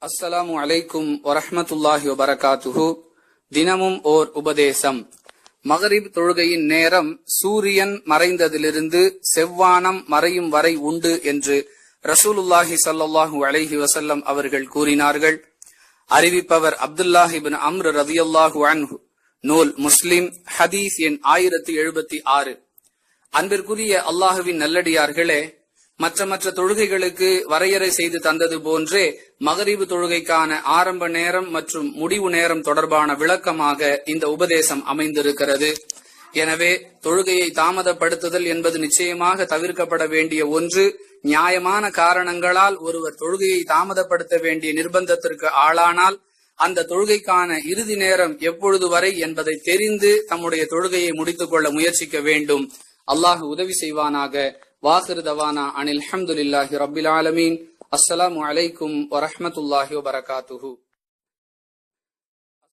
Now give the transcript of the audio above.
அஸ்ஸலாமு அலைக்கும் வரஹ்மத்துல்லாஹி வபரகாத்துஹு. தினமும் ஓர் உபதேசம். மகரிப் தொழுகையின் நேரம் சூரியன் மறைந்ததிலிருந்து செவ்வானம் மறையும் வரை உண்டு என்று ரசூலுல்லாஹி ஸல்லல்லாஹு அலைஹி வஸல்லம் அவர்கள் கூறினார்கள். அறிவிப்பவர் அப்துல்லாஹ் இப்னு அம்ர் ரலியல்லாஹு அன்ஹு. நூல் முஸ்லிம், ஹதீஸ் எண் 1076. அன்பிற்குரிய அல்லாஹுவின் நல்லடியார்களே, மற்ற தொழுகைகளுக்கு வரையறை செய்து தந்தது போன்றே மகரிபு தொழுகைக்கான ஆரம்ப நேரம் மற்றும் முடிவு நேரம் தொடர்பான விளக்கமாக இந்த உபதேசம் அமைந்திருக்கிறது. எனவே தொழுகையை தாமதப்படுத்துதல் என்பது நிச்சயமாக தவிர்க்கப்பட வேண்டிய ஒன்று. நியாயமான காரணங்களால் ஒருவர் தொழுகையை தாமதப்படுத்த வேண்டிய நிர்பந்தத்திற்கு ஆளானால் அந்த தொழுகைக்கான இறுதி நேரம் எப்பொழுது வரை என்பதை தெரிந்து தம்முடைய தொழுகையை முடித்துக் கொள்ள முயற்சிக்க வேண்டும். அல்லாஹ் உதவி செய்வானாக. வாஹிர் தவானா அனில் ஹம்துலில்லாஹி ரப்பில் ஆலமீன். அஸ்ஸலாமு அலைக்கும் வரஹ்மத்துல்லாஹி வபரகாத்துஹு.